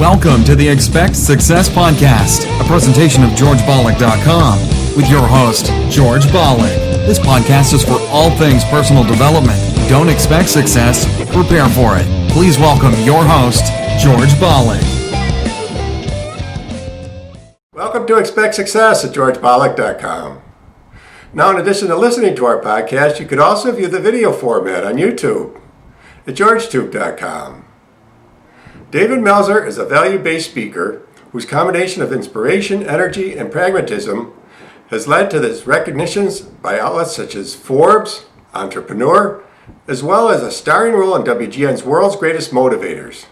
Welcome to the Expect Success Podcast, a presentation of GeorgeBalek.com with your host, George Balek. This podcast is for all things personal development. Don't expect success, prepare for it. Please welcome your host, George Balek. Welcome to Expect Success at GeorgeBalek.com. Now, in addition to listening to our podcast, you can also view the video format on YouTube at GeorgeTube.com. David Meltzer is a value-based speaker whose combination of inspiration, energy, and pragmatism has led to his recognitions by outlets such as Forbes, Entrepreneur, as well as a starring role in WGN's World's Greatest Motivators.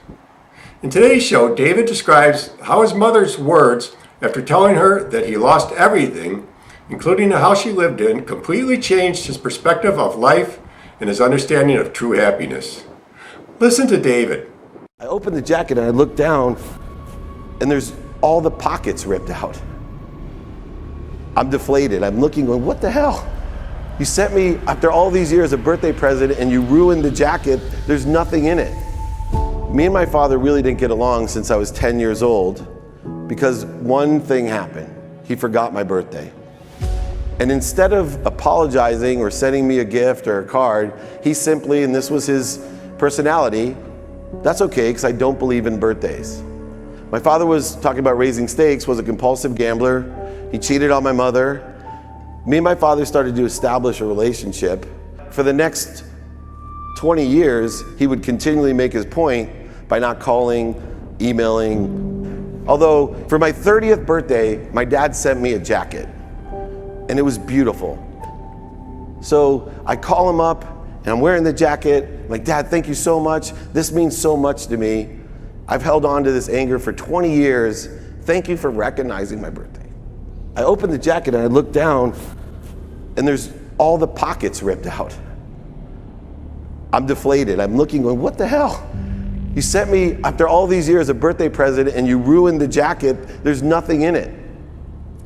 In today's show, David describes how his mother's words after telling her that he lost everything, including the house she lived in, completely changed his perspective of life and his understanding of true happiness. Listen to David. I opened the jacket and I looked down and there's all the pockets ripped out. I'm deflated. I'm looking going, what the hell? You sent me, after all these years, a birthday present and you ruined the jacket. There's nothing in it. Me and my father really didn't get along since I was 10 years old because one thing happened. He forgot my birthday. And instead of apologizing or sending me a gift or a card, he simply, and this was his personality, that's okay, because I don't believe in birthdays. My father was talking about raising stakes, was a compulsive gambler. He cheated on my mother. Me and my father started to establish a relationship. For the next 20 years, he would continually make his point by not calling, emailing. Although, for my 30th birthday, my dad sent me a jacket, and it was beautiful. So I call him up, and I'm wearing the jacket. I'm like, Dad, thank you so much. This means so much to me. I've held on to this anger for 20 years. Thank you for recognizing my birthday. I opened the jacket and I looked down and there's all the pockets ripped out. I'm deflated. I'm looking going, what the hell? You sent me, after all these years, a birthday present and you ruined the jacket. There's nothing in it.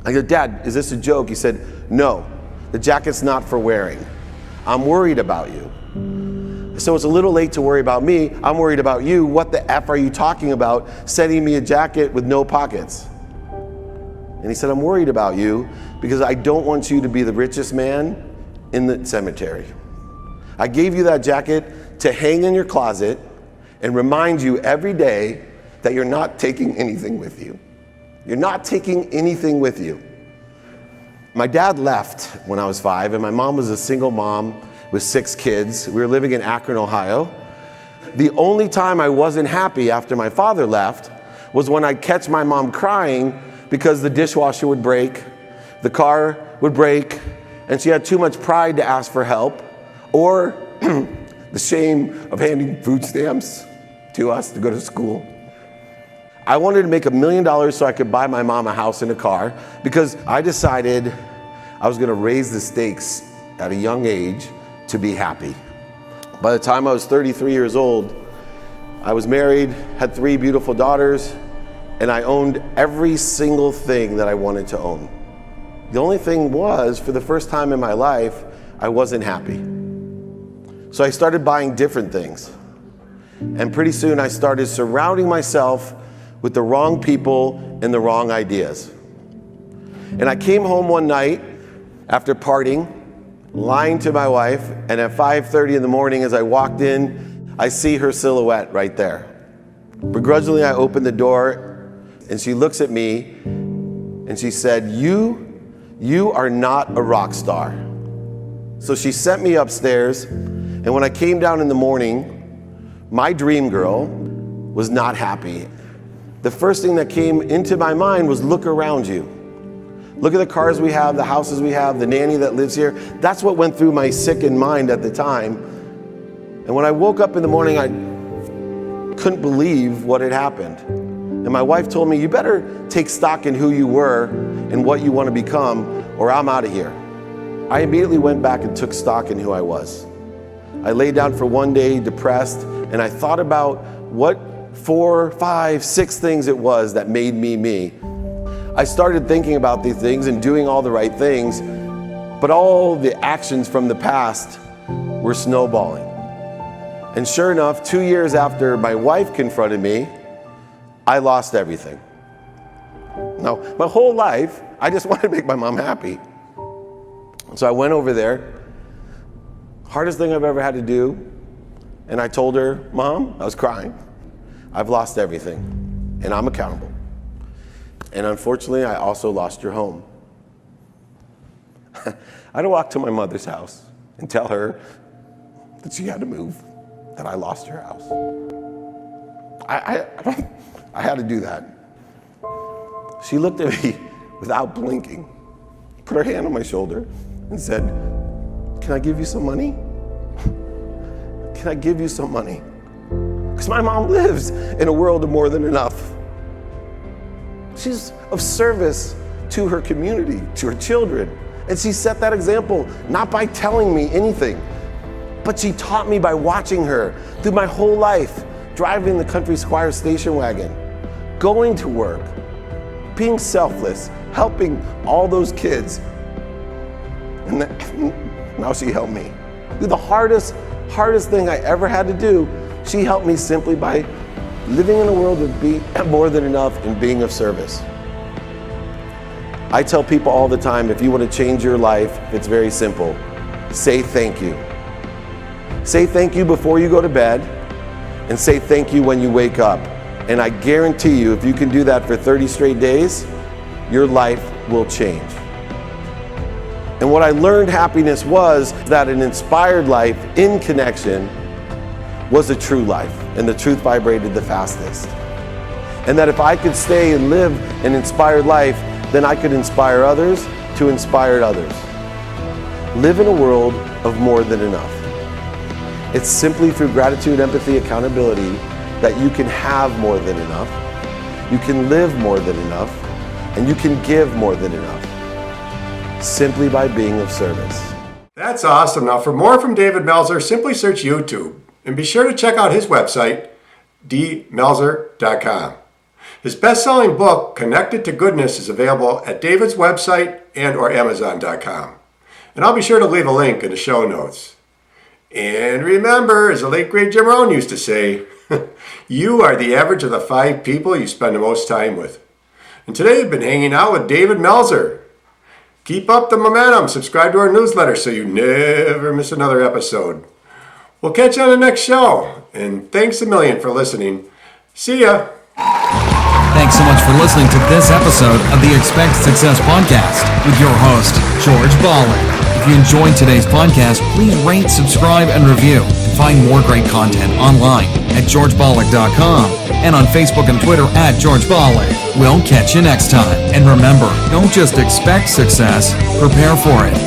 I go, Dad, is this a joke? He said, no, the jacket's not for wearing. I'm worried about you. So it's a little late to worry about me. I'm worried about you. What the F are you talking about sending me a jacket with no pockets? And he said, I'm worried about you because I don't want you to be the richest man in the cemetery. I gave you that jacket to hang in your closet and remind you every day that you're not taking anything with you. You're not taking anything with you. My dad left when I was 5, and my mom was a single mom with 6 kids. We were living in Akron, Ohio. The only time I wasn't happy after my father left was when I'd catch my mom crying because the dishwasher would break, the car would break, and she had too much pride to ask for help, or the shame of handing food stamps to us to go to school. I wanted to make $1 million so I could buy my mom a house and a car because I decided I was going to raise the stakes at a young age to be happy. By the time I was 33 years old, I was married, had 3 beautiful daughters, and I owned every single thing that I wanted to own. The only thing was, for the first time in my life, I wasn't happy. So I started buying different things. And pretty soon I started surrounding myself with the wrong people and the wrong ideas. And I came home one night after partying, lying to my wife, and at 5:30 in the morning as I walked in, I see her silhouette right there. Begrudgingly, I opened the door and she looks at me and she said, you are not a rock star. So she sent me upstairs, and when I came down in the morning, my dream girl was not happy. The first thing that came into my mind was, look around you. Look at the cars we have, the houses we have, the nanny that lives here. That's what went through my sickened mind at the time. And when I woke up in the morning, I couldn't believe what had happened. And my wife told me, you better take stock in who you were and what you want to become, or I'm out of here. I immediately went back and took stock in who I was. I lay down for one day depressed, and I thought about what 4, 5, 6 things it was that made me me. I started thinking about these things and doing all the right things, but all the actions from the past were snowballing. And sure enough, 2 years after my wife confronted me, I lost everything. Now, my whole life, I just wanted to make my mom happy. So I went over there, hardest thing I've ever had to do, and I told her, Mom, I was crying, I've lost everything, and I'm accountable. And unfortunately, I also lost your home. I had to walk to my mother's house and tell her that she had to move, that I lost her house. I had to do that. She looked at me without blinking, put her hand on my shoulder and said, can I give you some money? Can I give you some money? Because my mom lives in a world of more than enough. She's of service to her community, to her children. And she set that example, not by telling me anything, but she taught me by watching her through my whole life, driving the Country Squire station wagon, going to work, being selfless, helping all those kids. And now she helped me. Through the hardest thing I ever had to do, she helped me simply by living in a world of being more than enough and being of service. I tell people all the time, if you want to change your life, it's very simple. Say thank you. Say thank you before you go to bed, and say thank you when you wake up. And I guarantee you, if you can do that for 30 straight days, your life will change. And what I learned happiness was that an inspired life in connection was a true life, and the truth vibrated the fastest. And that if I could stay and live an inspired life, then I could inspire others to inspire others. Live in a world of more than enough. It's simply through gratitude, empathy, accountability that you can have more than enough, you can live more than enough, and you can give more than enough, simply by being of service. That's awesome. Now, for more from David Meltzer, simply search YouTube. And be sure to check out his website, dmeltzer.com. His best-selling book, Connected to Goodness, is available at David's website and or Amazon.com. And I'll be sure to leave a link in the show notes. And remember, as the late great Jim Rohn used to say, you are the average of the 5 people you spend the most time with. And today I've been hanging out with David Meltzer. Keep up the momentum. Subscribe to our newsletter so you never miss another episode. We'll catch you on the next show. And thanks a million for listening. See ya. Thanks so much for listening to this episode of the Expect Success Podcast with your host, George Balek. If you enjoyed today's podcast, please rate, subscribe, and review. And find more great content online at georgebalek.com and on Facebook and Twitter at George Balek. We'll catch you next time. And remember, don't just expect success, prepare for it.